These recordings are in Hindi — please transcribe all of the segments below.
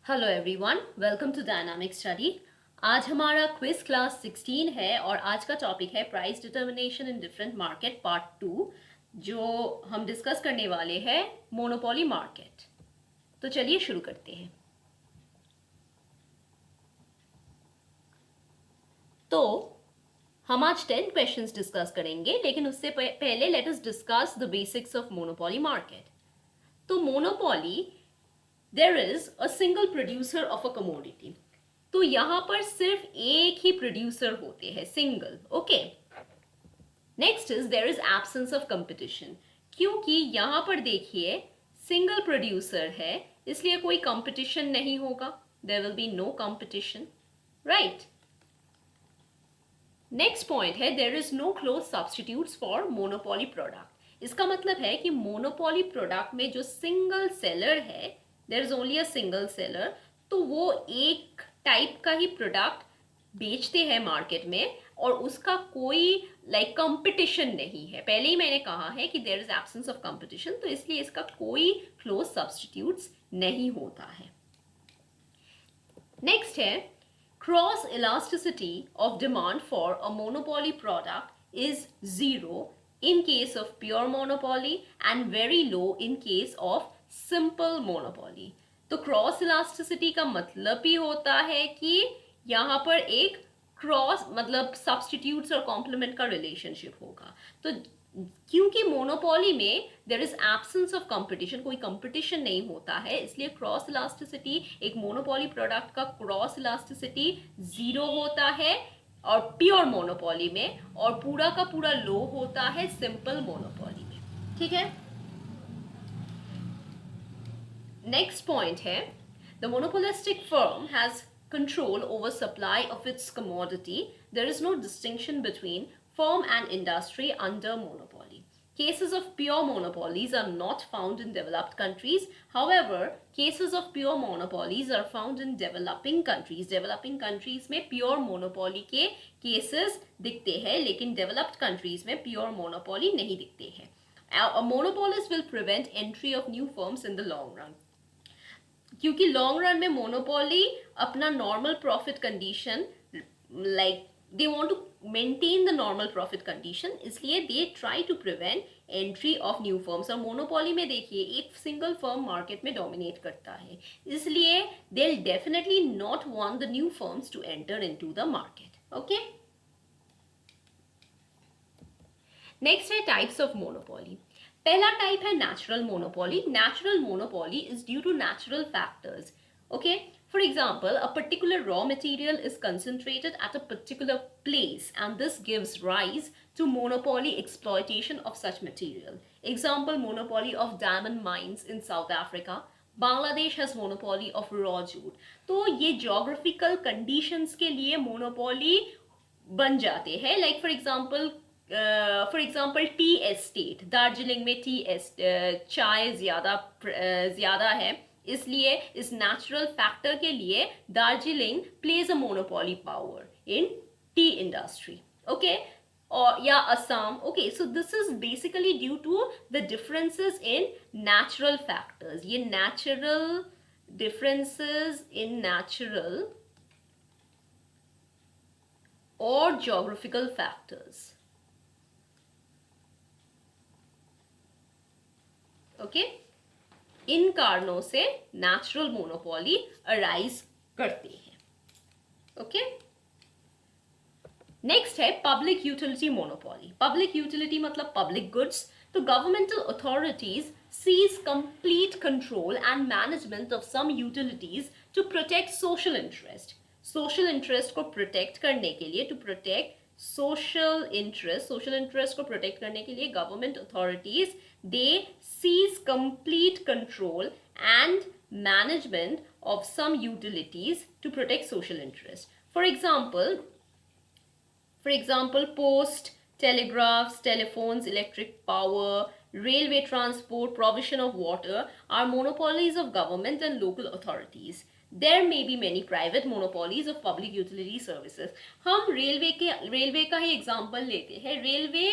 Hello everyone, welcome to dynamic study. आज हमारा क्विज क्लास 16 है और आज का टॉपिक है price determination in different market part 2, जो हम डिस्कस करने वाले हैं मोनोपोली मार्केट। तो चलिए शुरू करते हैं। तो हम आज 10 क्वेश्चंस डिस्कस करेंगे, लेकिन उससे पहले let us discuss the basics of monopoly market. तो monopoly, there is a single producer of a commodity. तो यहां पर सिर्फ एक ही प्रोड्यूसर होते हैं, single. Okay, next is there is absence of competition, क्योंकि यहां पर देखिए सिंगल प्रोड्यूसर है, इसलिए कोई कंपटीशन नहीं होगा। There will be no competition, right. Next point है there is no close substitutes for monopoly product. इसका मतलब है कि मोनोपोली प्रोडक्ट में जो सिंगल सेलर है, there is only a single seller, तो वो एक टाइप का ही प्रोडक्ट बेचते हैं मार्केट में और उसका कोई कंपटीशन नहीं है। पहले ही मैंने कहा है कि there is absence of competition, तो इसलिए इसका कोई क्लोज सब्सटीट्यूट्स नहीं होता है। नेक्स्ट है cross elasticity of demand for a monopoly product is zero in case of pure monopoly and very low in case of simple monopoly। तो क्रॉस इलास्टिसिटी का मतलब ही होता है कि यहाँ पर एक क्रॉस मतलब सब्सटीट्यूट्स और कॉम्प्लीमेंट का रिलेशनशिप होगा। तो क्योंकि मोनोपोली में there is absence of competition, कोई कंपटीशन नहीं होता है, इसलिए क्रॉस इलास्टिसिटी, एक मोनोपोली प्रोडक्ट का क्रॉस इलास्टिसिटी जीरो होता है और प्योर मोनोपोली में, और पूरा का पूरा लो होता है सिंपल मोनोपोली में। ठीक है, नेक्स्ट पॉइंट है the monopolistic firm has control over supply of its commodity. There is no distinction between firm and industry under monopoly. Cases of pure monopolies are not found in developed countries. However, cases of pure monopolies are found in developing countries. Developing countries में pure monopoly के cases दिखते हैं, लेकिन developed countries में pure monopoly नहीं दिखते हैं. A monopolist will prevent entry of new firms in the long run. क्योंकि लॉन्ग रन में मोनोपोली अपना normal profit condition, they want to maintain the normal profit condition, इसलिए they try to prevent entry of new firms. और मोनोपोली में देखिए एक सिंगल फर्म मार्केट में डोमिनेट करता है, इसलिए they will definitely not want the new firms to enter into the market. Okay, next है टाइप्स ऑफ मोनोपोली। पहला टाइप है natural monopoly. Natural monopoly is due to natural factors. Okay, for example, a particular raw material is concentrated at a particular place and this gives rise to monopoly exploitation of such material. Example, monopoly of diamond mines in South Africa. Bangladesh has monopoly of raw jute. तो ये geographical conditions के लिए monopoly बन जाते हैं। Like for example tea estate, Darjeeling में चाय ज्यादा है, इसलिए इस नेचुरल फैक्टर के लिए Darjeeling plays a monopoly power in tea industry. Okay, और या Assam. Okay, so this is basically due to the differences in natural factors. ये नेचुरल डिफरेंसेस इन नेचुरल और ज्योग्राफिकल फैक्टर्स। ओके, इन कारणों से नेचुरल मोनोपोली अराइज करते हैं। ओके, नेक्स्ट है public utility monopoly. Public utility मतलब पब्लिक गुड्स। तो governmental authorities seize complete control and management of some utilities to protect social interest. Social interest को प्रोटेक्ट करने के लिए, टू प्रोटेक्ट सोशल इंटरेस्ट को प्रोटेक्ट करने के लिए government authorities they seize complete control and management of some utilities to protect social interest. For example, post, telegraphs, telephones, electric power, railway transport, provision of water are monopolies of government and local authorities. There may be many private monopolies of public utility services. हम रेलवे का ही एग्जाम्पल लेते हैं। रेलवे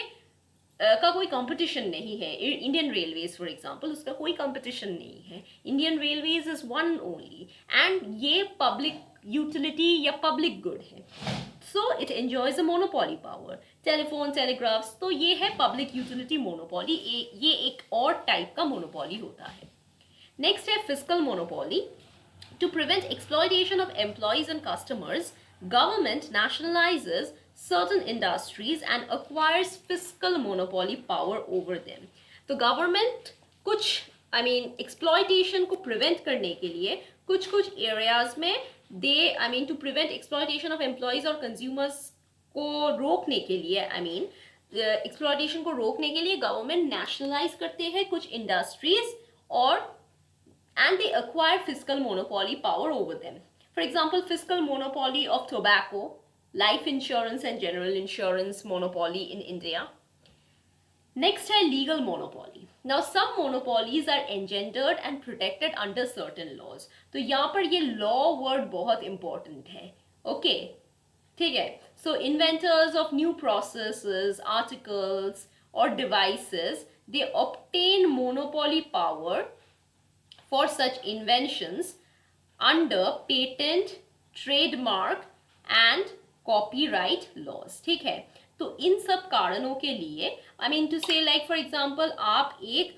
का कोई कंपटीशन नहीं है. इंडियन रेलवेज फॉर एग्जांपल, उसका कोई कंपटीशन नहीं है. Indian railways is one only, and ये पब्लिक यूटिलिटी या पब्लिक गुड है. So it enjoys a monopoly power. Telephone, telegraphs, तो ये है पब्लिक यूटिलिटी मोनोपोली. ये एक और टाइप का मोनोपोली होता है. नेक्स्ट है fiscal monopoly. To prevent exploitation of employees and customers, government nationalizes certain industries and acquires fiscal monopoly power over them. तो government कुछ exploitation को prevent करने के लिए कुछ areas में to prevent exploitation of employees और consumers को रोकने के लिए exploitation को रोकने के लिए government nationalize करते हैं कुछ industries और and they acquire fiscal monopoly power over them. For example, fiscal monopoly of tobacco, life insurance and general insurance monopoly in India. Next है legal monopoly. Now some monopolies are engendered and protected under certain laws. तो यहाँ पर ये law word बहुत important है. Okay, ठीक है. So inventors of new processes, articles or devices, they obtain monopoly power for such inventions under patent, trademark and copyright laws. ठीक है. तो इन सब कारणों के लिए to say like for example, आप एक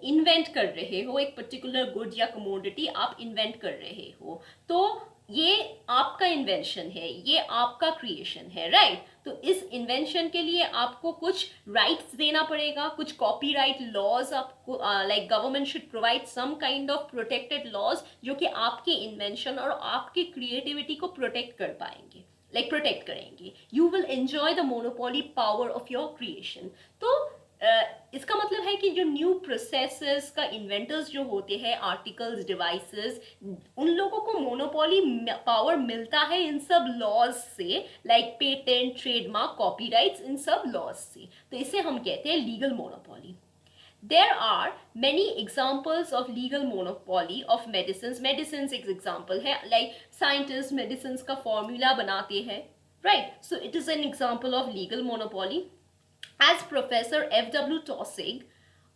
इन्वेंट कर रहे हो एक पर्टिकुलर गुड या कमोडिटी आप इन्वेंट कर रहे हो, तो ये आपका इन्वेंशन है, ये आपका क्रिएशन है, राइट. तो इस इन्वेंशन के लिए आपको कुछ राइट्स देना पड़ेगा, कुछ कॉपीराइट लॉज आपको like government should provide some kind of protected laws जो कि आपके इन्वेंशन और आपकी क्रिएटिविटी को प्रोटेक्ट कर पाएंगे, लाइक प्रोटेक्ट करेंगे. You will enjoy the monopoly power of your creation. तो इसका मतलब है कि जो न्यू प्रोसेसेस का इन्वेंटर्स जो होते हैं, आर्टिकल्स, डिवाइसेस, उन लोगों को मोनोपोली पावर मिलता है इन सब लॉज से, लाइक पेटेंट, ट्रेडमार्क, कॉपीराइट्स, इन सब लॉज से. तो इसे हम कहते हैं legal monopoly. There are many examples of legal monopoly of medicines. Medicines एक example है, like scientists medicines का formula बनाते हैं, right? So it is an example of legal monopoly. As Professor F.W. Taussig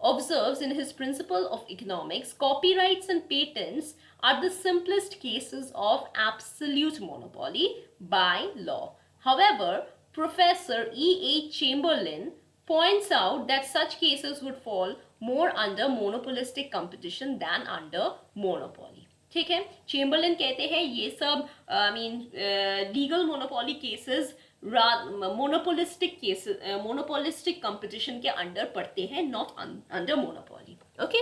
observes in his Principle of Economics, copyrights and patents are the simplest cases of absolute monopoly by law. However, Professor E.H. Chamberlain points out that such cases would fall more under monopolistic competition than under monopoly. ठीक है. चेम्बरलिन कहते हैं ये सब legal monopoly cases monopolistic competition के अंडर पड़ते हैं, not under monopoly. Okay.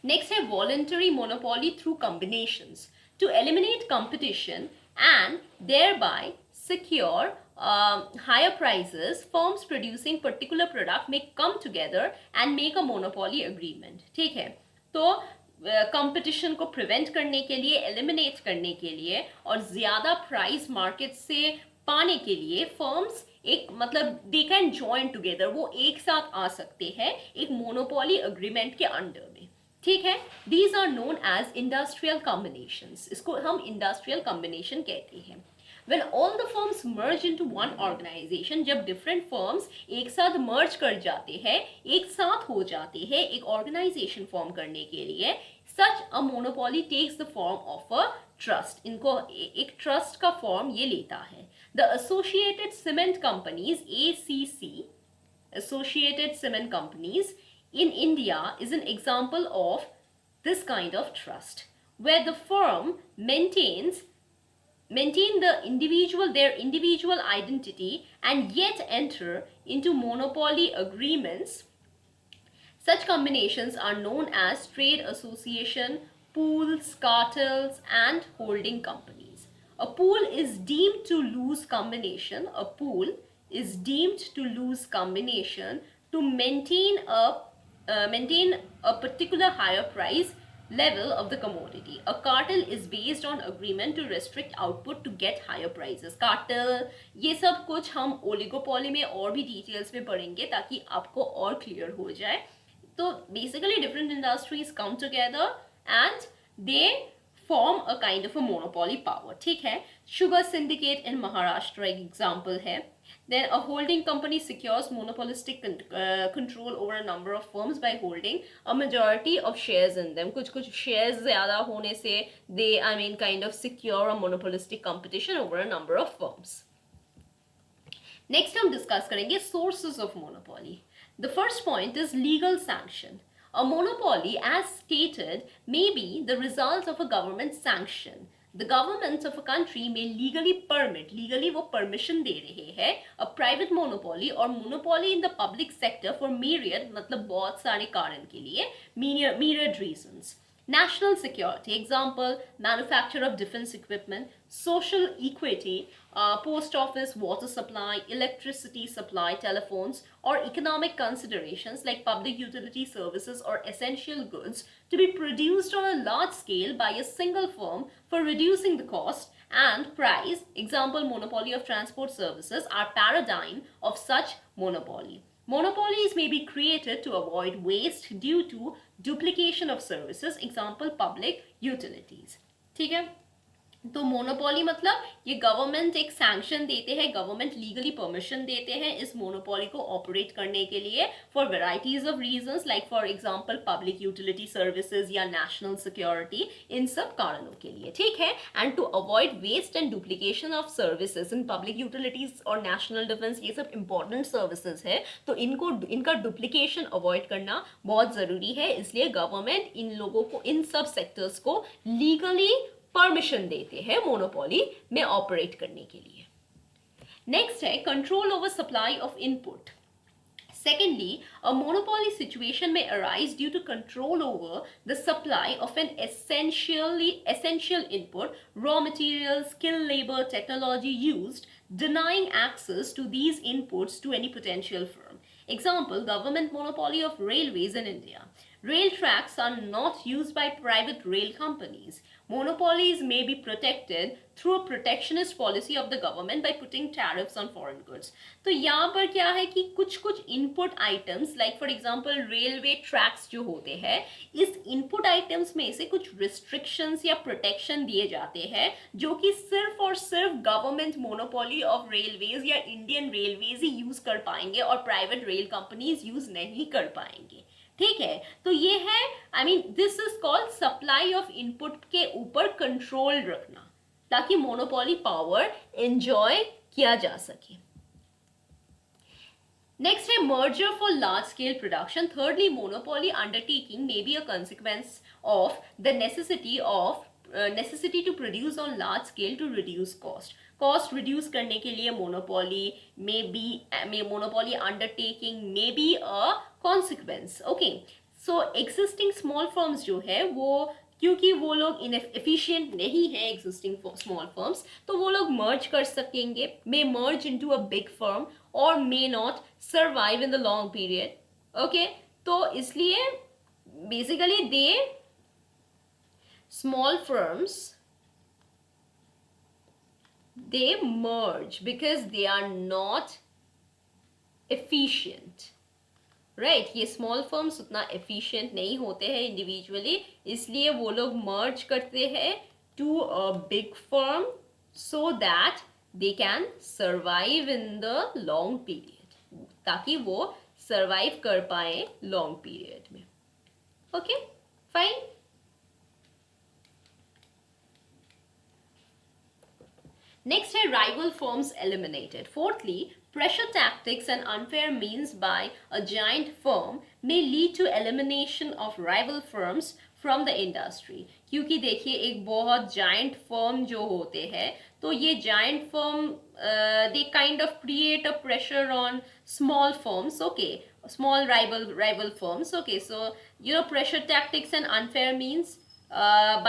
Next है voluntary monopoly through combinations. To eliminate competition and thereby secure higher prices, firms producing particular product may come together and make a monopoly agreement. ठीक है. तो कंपटीशन को प्रिवेंट करने के लिए, एलिमिनेट करने के लिए और ज़्यादा प्राइस मार्केट से पाने के लिए फर्म्स एक दे कैन जॉइन टुगेदर, वो एक साथ आ सकते हैं एक मोनोपोली अग्रीमेंट के अंडर में. ठीक है. These are known as industrial combinations. इसको हम इंडस्ट्रियल कॉम्बिनेशन कहते हैं. When all the firms merge into one organization, जब different firms एक साथ merge कर जाते हैं, एक साथ हो जाते हैं एक organization form करने के लिए, such a monopoly takes the form of a trust. इनको एक trust का form ये लेता है. The Associated Cement Companies, ACC, Associated Cement Companies in India is an example of this kind of trust, where the firm maintain their individual identity and yet enter into monopoly agreements. Such combinations are known as trade association, pools, cartels and holding companies. A pool is deemed to lose combination. A pool is deemed to lose combination to maintain a particular higher price level of the commodity. A cartel is based on agreement to restrict output to get higher prices. Cartel, ये सब कुछ हम ओलिगोपोली में और भी डिटेल्स में पढ़ेंगे ताकि आपको और क्लियर हो जाए. तो basically different industries come together and they form a kind of a monopoly power. ठीक है, sugar syndicate in Maharashtra एक example है. Then a holding company secures monopolistic control over a number of firms by holding a majority of shares in them. कुछ shares ज़्यादा होने से they kind of secure a monopolistic competition over a number of firms. Next हम discuss करेंगे sources of monopoly. The first point is legal sanction. A monopoly, as stated, may be the result of a government sanction. The government of a country may legally permit, legally वो permission दे रहे हैं, a private monopoly or monopoly in the public sector for myriad, मतलब बहुत सारे कारण के लिए, myriad reasons. National security, example, manufacture of defense equipment, social equity, post office, water supply, electricity supply, telephones, or economic considerations like public utility services or essential goods to be produced on a large scale by a single firm for reducing the cost and price, example, monopoly of transport services, are paradigm of such monopoly. Monopolies may be created to avoid waste due to duplication of services, example public utilities. ठीक है, तो मोनोपोली मतलब ये गवर्नमेंट एक सैंक्शन देते हैं, गवर्नमेंट लीगली परमिशन देते हैं इस मोनोपोली को ऑपरेट करने के लिए for varieties of reasons like for example public utility services या नेशनल सिक्योरिटी, इन सब कारणों के लिए. ठीक है, and to avoid waste and duplication of services in public utilities और नेशनल डिफेंस, ये सब इंपॉर्टेंट सर्विसेज है, तो इनका डुप्लीकेशन अवॉइड करना बहुत ज़रूरी है. इसलिए गवर्नमेंट इन लोगों को, इन सब सेक्टर्स को लीगली परमिशन देते हैं मोनोपोली में ऑपरेट करने के लिए. नेक्स्ट है control over supply of input. Secondly, a monopoly situation may arise due to control over the supply of an essential input, raw materials, skilled labor, technology used, denying access to these inputs to any potential firm. Example, government monopoly of railways in India. Rail tracks are not used by private rail companies. Monopolies may be protected through a protectionist policy of the government by putting tariffs on foreign goods. तो यहाँ पर क्या है कि कुछ input items like for example railway tracks जो होते हैं, इस इनपुट आइटम्स में से कुछ रिस्ट्रिक्शंस या प्रोटेक्शन दिए जाते हैं जो कि सिर्फ और सिर्फ गवर्नमेंट मोनोपोली ऑफ रेलवेज या इंडियन रेलवेज ही यूज कर पाएंगे और प्राइवेट रेल कंपनीज यूज नहीं कर पाएंगे. ठीक है, तो ये है this is called supply of input के ऊपर कंट्रोल रखना ताकि मोनोपोली पावर एंजॉय किया जा सके. नेक्स्ट है merger for large scale production. Thirdly, monopoly undertaking may be a consequence of the necessity to produce on large scale to reduce cost reduce करने के लिए monopoly monopoly undertaking may be a consequence. Okay, so existing small firms जो है वो, क्योंकि वो लोग इनएफिशिएंट नहीं है एग्जिस्टिंग स्मॉल फर्म्स, तो वो लोग मर्ज कर सकेंगे, may merge into a big firm और may not survive in the long period. Okay, तो इसलिए basically small firms, they merge because they are not efficient, right? ये small firms उतना efficient नहीं होते हैं individually, इसलिए वो लोग merge करते हैं to a big firm so that they can survive in the long period, ताकि वो survive कर पाए long period में. Okay, fine. Next है rival firms eliminated. Fourthly, pressure tactics and unfair means by a giant firm may lead to elimination of rival firms from the industry. क्योंकि देखिए एक बहुत giant firm जो होते हैं, तो ये giant firm they kind of create a pressure on small firms. Okay, small rival firms. Okay, so pressure tactics and unfair means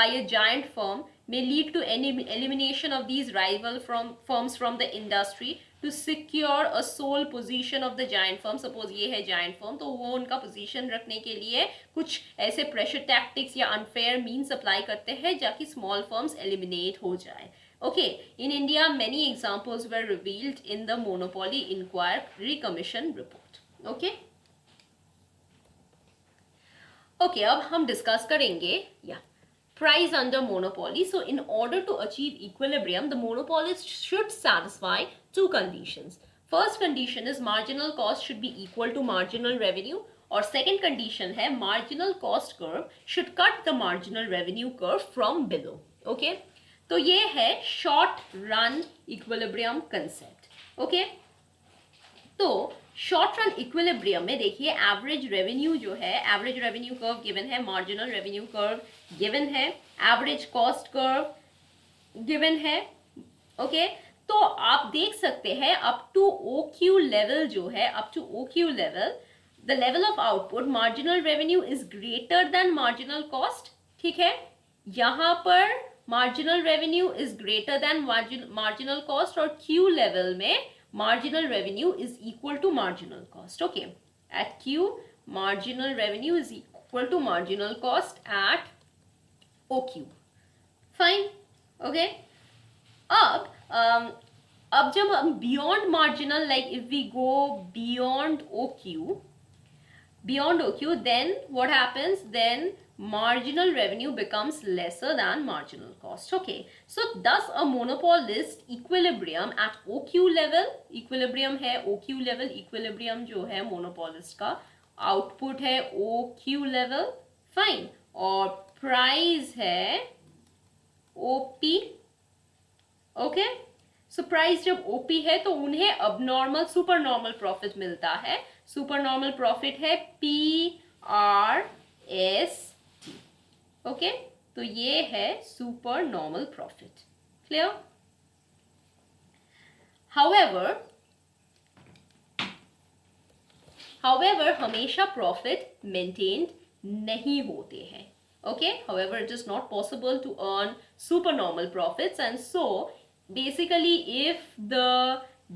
by a giant firm may lead to any elimination of these rival firms from the industry to secure a sole position of the giant firm. Suppose ये है giant firm, तो वो उनका position रखने के लिए कुछ ऐसे pressure tactics या unfair means apply करते हैं जाकि small firms eliminate हो जाए. Okay, in India many examples were revealed in the Monopoly Inquiry Commission report. Okay. Okay, अब हम डिस्कस करेंगे price under monopoly. So in order to achieve equilibrium, the monopolist should satisfy two conditions. First condition is marginal cost should be equal to marginal revenue, और second condition है marginal cost curve should cut the marginal revenue curve from below. Okay? तो ये है short run equilibrium concept. Okay? तो शॉर्ट रन इक्विलिब्रियम में देखिए एवरेज रेवेन्यू जो है, एवरेज रेवेन्यू कर्व गिवन है, मार्जिनल रेवेन्यू कर्व गिवन है, एवरेज कॉस्ट कर्व गिवन है. ओके, तो आप देख सकते हैं up to O Q level जो है, up to O Q level the level of output marginal revenue is greater than marginal cost. ठीक है, यहां पर marginal revenue is greater than marginal cost और क्यू लेवल में marginal revenue is equal to marginal cost. Okay, at Q marginal revenue is equal to marginal cost at OQ. Fine. Okay, अब जब हम beyond marginal, like if we go beyond OQ, then what happens? Then marginal revenue becomes lesser than marginal cost. Okay, so thus a monopolist equilibrium at OQ level, equilibrium है OQ level, equilibrium जो है monopolist का output है OQ level. Fine. और price है OP. Okay, so price जब OP है तो उन्हें abnormal supernormal profit मिलता है. Supernormal profit है PRS. ओके, तो ये है super normal profit. Clear? However हमेशा प्रॉफिट मेंटेन्ड नहीं होते हैं. Okay, however it is not possible to earn super normal profits, and so basically if the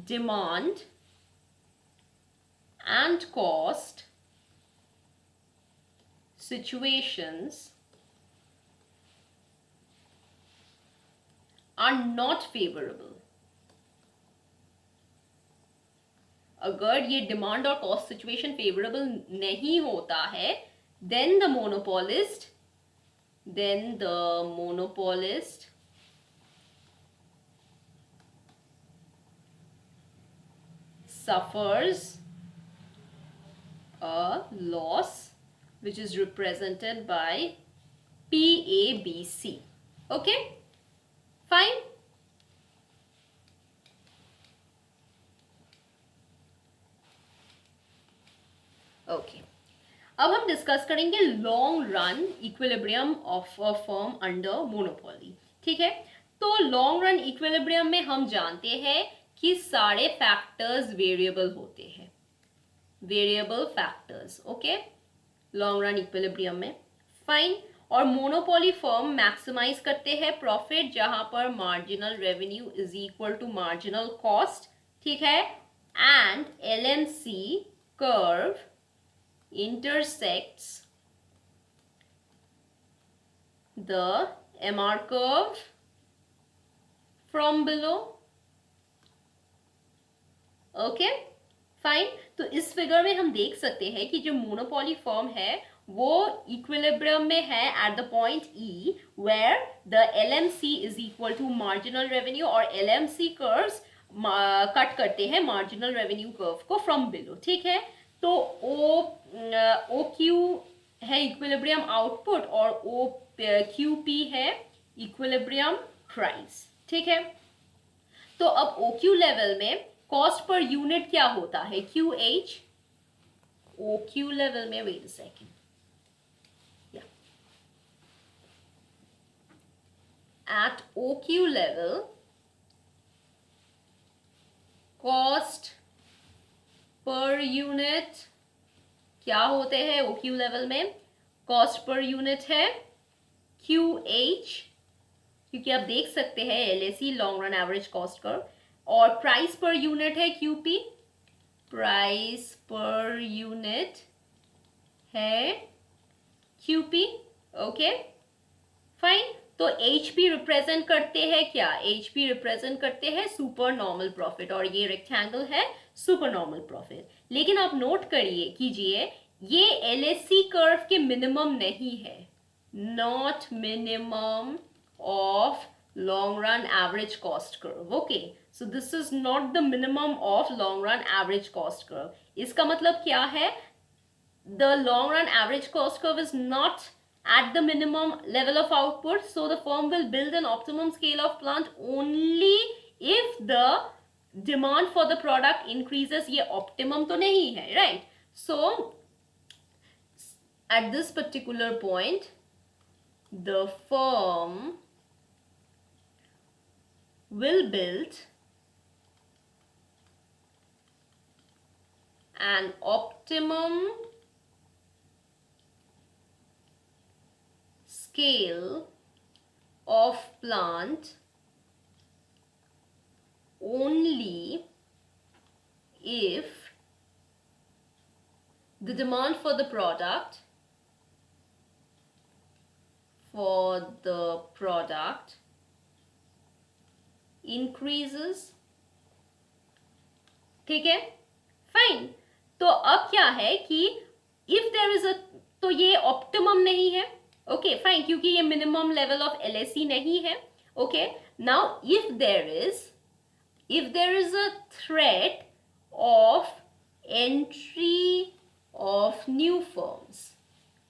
demand and cost situations are not favorable. अगर ये डिमांड और कॉस्ट सिचुएशन फेवरेबल नहीं होता है, then the monopolist suffers a loss which is represented by PABC. Okay, fine. Okay, अब हम डिस्कस करेंगे long run equilibrium of a firm under monopoly. ठीक है, तो लॉन्ग रन इक्विलिब्रियम में हम जानते हैं कि सारे फैक्टर्स वेरिएबल होते हैं, variable factors. Okay, long run equilibrium में. फाइन. और मोनोपोली फर्म मैक्सिमाइज करते हैं प्रॉफिट जहां पर marginal revenue is equal to marginal cost. ठीक है, and LMC curve intersects the MR curve from below. Okay, fine. तो इस फिगर में हम देख सकते हैं कि जो मोनोपोली फर्म है वो इक्विलिब्रियम में है at the point E where the LMC is equal to marginal revenue, और LMC curves कट करते हैं मार्जिनल रेवेन्यू कर्व को फ्रॉम बिलो. ठीक है, तो OQ है इक्विलिब्रियम आउटपुट और OQP है इक्विलिब्रियम प्राइस. ठीक है, तो अब OQ लेवल में कॉस्ट पर यूनिट क्या होता है? QH. OQ लेवल में, wait a second, at OQ level cost per unit क्या होते हैं? OQ लेवल में कॉस्ट पर यूनिट है QH, क्योंकि आप देख सकते हैं LAC long run average cost curve, और प्राइस पर यूनिट है QP, प्राइस पर यूनिट है QP. Okay, fine. तो HP रिप्रेजेंट करते हैं क्या? HP रिप्रेजेंट करते हैं सुपर नॉर्मल प्रॉफिट, और ये रेक्टेंगल है सुपर नॉर्मल प्रॉफिट. लेकिन आप नोट करिए कीजिए ये LAC कर्व के मिनिमम नहीं है. not minimum of long run average cost curve. Okay, so this is not the minimum of long run average cost curve. इसका मतलब क्या है? The long run average cost curve is not at the minimum level of output, so the firm will build an optimum scale of plant only if the demand for the product increases. ये optimum तो नहीं है, right? So at this particular point, the firm will build an optimum scale of plant only if the demand for the product increases. ठीक है, फाइन. तो अब क्या है कि इफ देयर इज अ, तो ये ऑप्टिमम नहीं है. ओके फाइन, क्योंकि ये मिनिमम लेवल ऑफ एलएसई नहीं है. Okay, now if there is a threat of entry of new firms,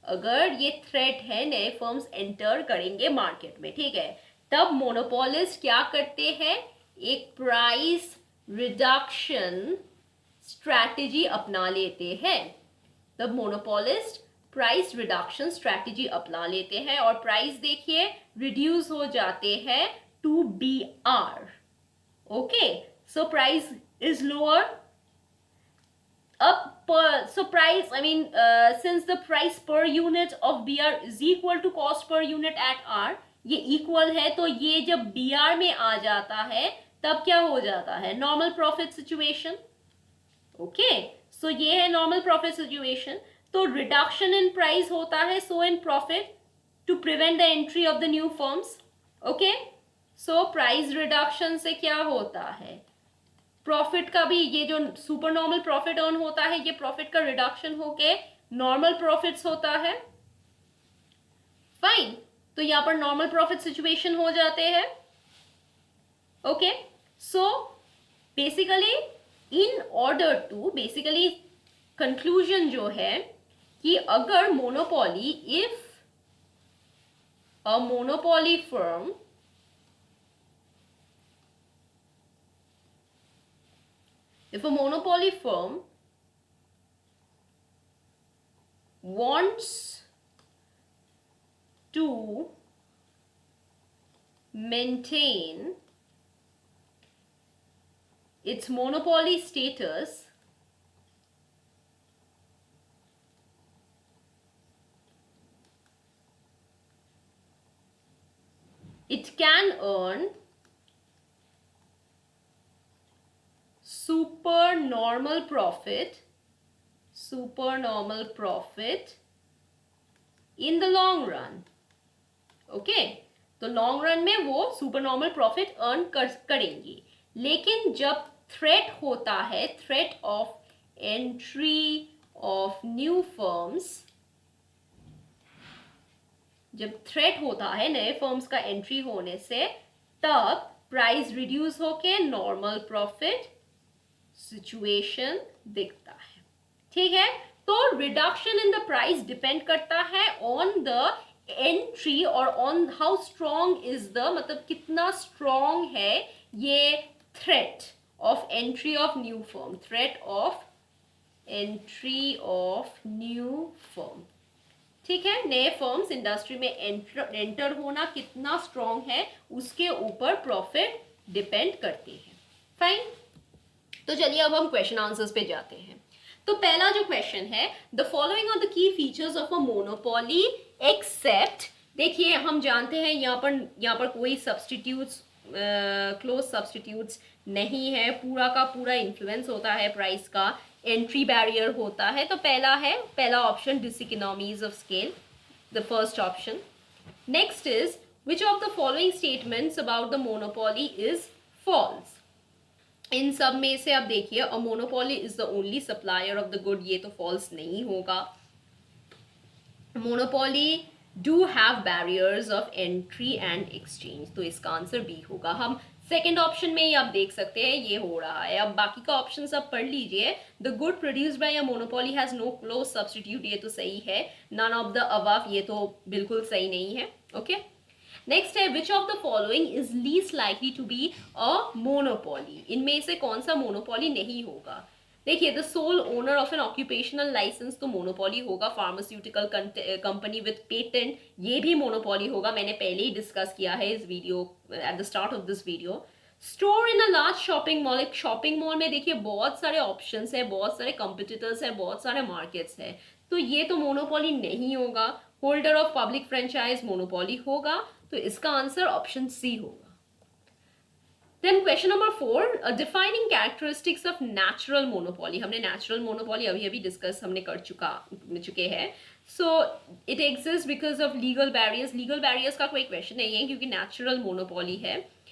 अगर ये थ्रेट है नए फर्म्स एंटर करेंगे मार्केट में, ठीक है, तब मोनोपोलिस्ट क्या करते हैं? एक प्राइस रिडक्शन स्ट्रैटेजी अपना लेते हैं. तब मोनोपोलिस्ट प्राइस रिडक्शन स्ट्रैटेजी अपना लेते हैं और प्राइस देखिए रिड्यूस हो जाते हैं to B R. Okay, so price is lower. So price, I mean, since the price per unit of BR is equal to cost per unit at R, ये equal है, तो ये जब BR में आ जाता है तब क्या हो जाता है? Normal profit situation. Okay, so ये है नॉर्मल प्रॉफिट सिचुएशन. तो रिडक्शन इन प्राइस होता है, so in profit, to prevent the entry of the new firms. Okay, so price reduction से क्या होता है? प्रॉफिट का भी, ये जो सुपर नॉर्मल प्रॉफिट अर्न होता है, ये प्रॉफिट का रिडक्शन होके नॉर्मल प्रॉफिट्स होता है. फाइन, तो यहां पर नॉर्मल प्रॉफिट सिचुएशन हो जाते हैं. Okay, so basically in order to, basically conclusion जो है कि अगर monopoly, if a monopoly firm if a monopoly firm wants to maintain its monopoly status, it can earn supernormal profit in the long run. Okay, तो लॉन्ग रन में वो सुपर नॉर्मल प्रॉफिट अर्न करेंगी. लेकिन जब थ्रेट होता है, threat of entry of new firms, जब थ्रेट होता है नए फर्म्स का एंट्री होने से, तब प्राइस रिड्यूस होके नॉर्मल प्रॉफिट सिचुएशन दिखता है. ठीक है, तो reduction in the price depend करता है ऑन द एंट्री और on how strong is the, मतलब कितना स्ट्रॉन्ग है ये threat of entry of new firm, threat of entry of new firm. ठीक है, नए फर्म्स इंडस्ट्री में एंटर होना कितना स्ट्रॉन्ग है उसके ऊपर प्रॉफिट डिपेंड करते हैं. फाइन, तो चलिए अब हम क्वेश्चन आंसर्स पे जाते हैं. तो पहला जो क्वेश्चन है, the following are the key features of a monopoly except. देखिए हम जानते हैं यहाँ पर कोई सब्सटीट्यूट्स, क्लोज सब्सटीट्यूट्स नहीं है, पूरा का पूरा इन्फ्लुएंस होता है प्राइस का, एंट्री बैरियर होता है. तो पहला option diseconomies of scale, the first option. Next is which of the following statements about the monopoly is false. इन सब में से अब देखिए, a monopoly is the only supplier of the good, ये तो फॉल्स नहीं होगा. Monopoly do have barriers of entry and exchange. तो इसका आंसर बी होगा। हम सेकेंड ऑप्शन में ही आप देख सकते हैं ये हो रहा है। अब बाकी का ऑप्शन सब पढ़ लीजिए। The good produced by a monopoly has no close substitute, ये तो सही है। नन ऑफ द अबव, ये तो बिल्कुल सही नहीं है। ओके, नेक्स्ट है which of the following is least likely to be a monopoly. इनमें से कौन सा मोनोपोली नहीं होगा? देखिए, the sole owner of an occupational licence तो मोनोपोली होगा। फार्मास्यूटिकल कंपनी विद पेटेंट, ये भी मोनोपोली होगा। मैंने पहले ही डिस्कस किया है इस video, at the start of this video. Store in a large shopping mall, एक शॉपिंग मॉल में देखिए बहुत सारे ऑप्शंस है, बहुत सारे कंपिटिटर्स है, बहुत सारे मार्केट्स है, तो ये तो मोनोपोली नहीं होगा। Holder of public franchise monopoly होगा। तो इसका आंसर ऑप्शन सी होगा। Then question number 4, defining characteristics of natural monopoly. हमने नेचुरल मोनोपोली अभी अभी डिस्कस हमने कर चुके हैं। So it exist because of legal barriers. Legal barriers का कोई क्वेश्चन नहीं है क्योंकि नेचुरल मोनोपोली है।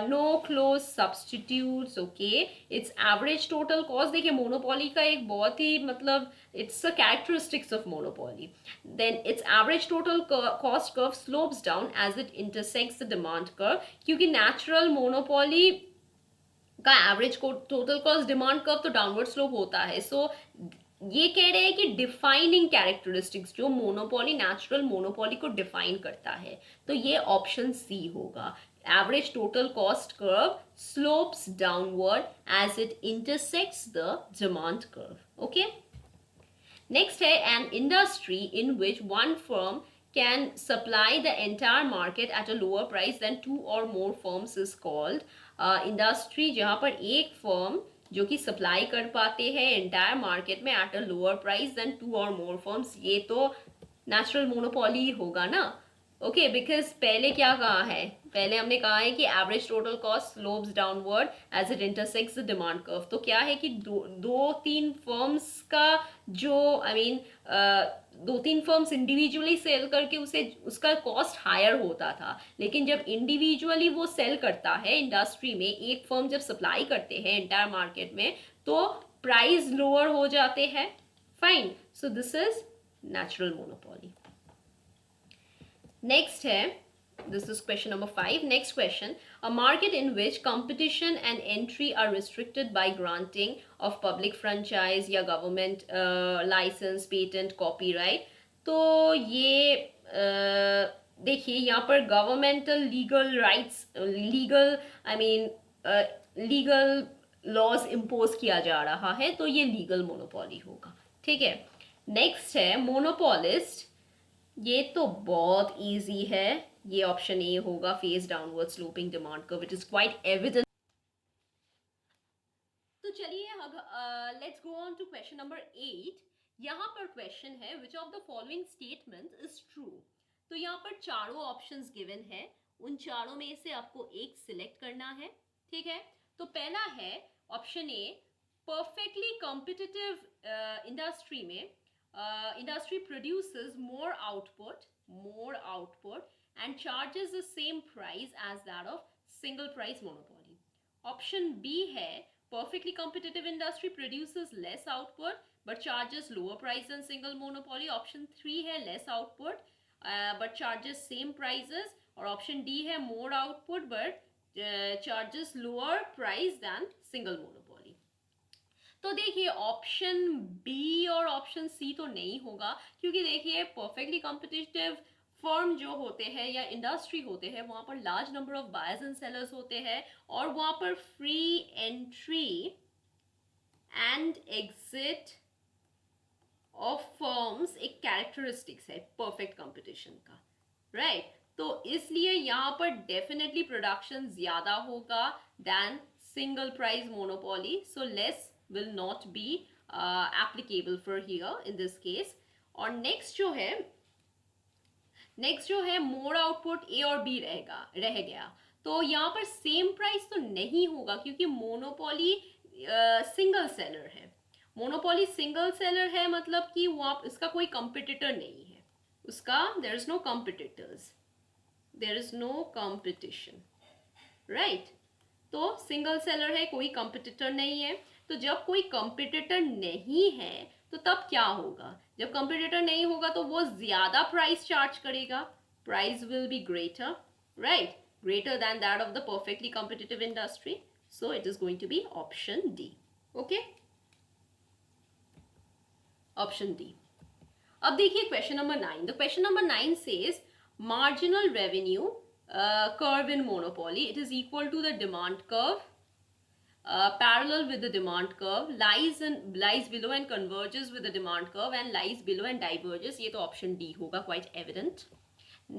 No close substitutes, okay. It's average total cost, देखिए मोनोपोली का एक बहुत ही मतलब it's a characteristics of monopoly. Then it's average total cost curve slopes down as it intersects the demand curve, क्योंकि नेचुरल मोनोपोली का average total cost demand curve तो डाउनवर्ड स्लोप होता है। सो ये कह रहे हैं कि डिफाइनिंग कैरेक्टरिस्टिक्स जो मोनोपोली नेचुरल मोनोपोली को डिफाइन करता है, तो ये ऑप्शन सी होगा। Average total cost curve slopes downward as it intersects the demand curve. Okay, next है an industry in which one firm can supply the entire market at a lower price than two or more firms is called industry जहाँ पर एक फर्म जो कि सप्लाई कर पाते हैं एंटायर मार्केट में at a lower price than two और मोर फर्म्स, ये तो नेचुरल मोनोपोली होगा ना। ओके, बिकॉज पहले क्या कहा है? पहले हमने कहा है कि average total cost slopes downward as it intersects the demand curve. तो क्या है कि दो तीन फर्म्स का जो दो तीन फर्म्स इंडिविजुअली सेल करके उसे उसका कॉस्ट हायर होता था, लेकिन जब इंडिविजुअली वो सेल करता है इंडस्ट्री में, एक फर्म जब सप्लाई करते हैं एंटायर मार्केट में, तो प्राइस लोअर हो जाते हैं। Fine, so this is natural monopoly. Next है, this is question number 5. Next question, a market in which competition and entry are restricted by granting of public franchise या government license, patent, copyright। तो ये देखिए यहाँ पर governmental legal rights, legal laws impose किया जा रहा है, तो ये लीगल मोनोपोली होगा। ठीक है, नेक्स्ट है मोनोपोलिस्ट। ये तो बहुत इजी है, ये ऑप्शन ए होगा, face downward sloping demand curve, it is quite evident. तो चलिए let's go on to question number 8। यहाँ पर क्वेश्चन है which of the following statement is true. तो यहाँ पर चारों ऑप्शंस गिवन है, उन चारों में से आपको एक सिलेक्ट करना है। ठीक है, तो पहला है option A, perfectly competitive industry में industry produces more output and charges the same price as that of single price monopoly. Option B है perfectly competitive industry produces less output but charges lower price than single monopoly. Option 3 है less output but charges same prices, और option D है more output but charges lower price than single monopoly. तो देखिए ऑप्शन बी और ऑप्शन सी तो नहीं होगा, क्योंकि देखिए परफेक्टली कॉम्पिटिटिव फर्म जो होते हैं या इंडस्ट्री होते हैं, वहाँ पर large number of buyers and sellers होते हैं, और वहाँ पर free entry and exit of firms एक कैरेक्टरिस्टिक्स है परफेक्ट कंपटीशन का, राइट। तो इसलिए यहाँ पर डेफिनेटली प्रोडक्शन ज्यादा होगा than single price monopoly, so less will not be applicable for here in this case। और नेक्स्ट जो है मोर आउटपुट ए और बी रह गया। तो यहाँ पर सेम प्राइस तो नहीं होगा क्योंकि मोनोपोली सिंगल सेलर है। मोनोपोली सिंगल सेलर है मतलब कि वो इसका कोई कंपिटिटर नहीं है, उसका there is no competitors, there is no competition, right. तो सिंगल सेलर है, कोई कंपिटिटर नहीं है। तो जब कोई कंपिटिटर नहीं है तो तब क्या होगा? जब कंपटीटर नहीं होगा तो वो ज्यादा प्राइस चार्ज करेगा, price will be greater, right, greater than that of the perfectly competitive industry. So it is going to be option D. Okay, option D. अब देखिए question number 9. The question number 9 says marginal revenue curve in monopoly, it is equal to the demand curve, parallel with the demand curve, lies below and converges with the demand curve, and lies below and diverges. ये तो option D होगा, quite evident.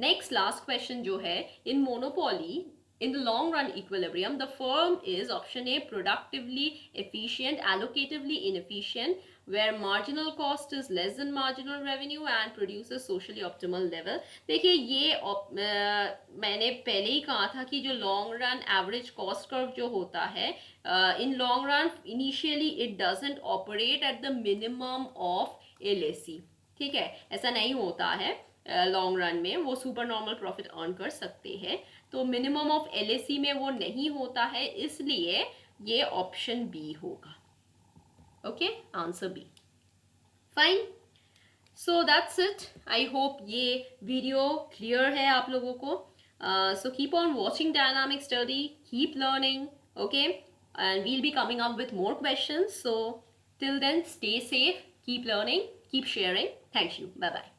Next last question जो है, in monopoly, in the long run equilibrium, the firm is option A, productively efficient, allocatively inefficient, where marginal cost is less than marginal revenue and produces socially optimal level. देखिए ये मैंने पहले ही कहा था कि जो long run average cost curve जो होता है, in long run initially it doesn't operate at the minimum of LAC. ठीक है, ऐसा नहीं होता है लॉन्ग रन में, वो सुपर नॉर्मल प्रॉफिट अर्न कर सकते हैं, तो मिनिमम ऑफ LAC में वो नहीं होता है, इसलिए ये ऑप्शन बी होगा. Okay, answer B. Fine, so that's it. I hope ये वीडियो क्लियर है आप लोगों को. So keep on watching dynamic study, keep learning, okay, and we'll be coming up with more questions. So till then, stay safe, keep learning, keep sharing. Thank you. Bye bye.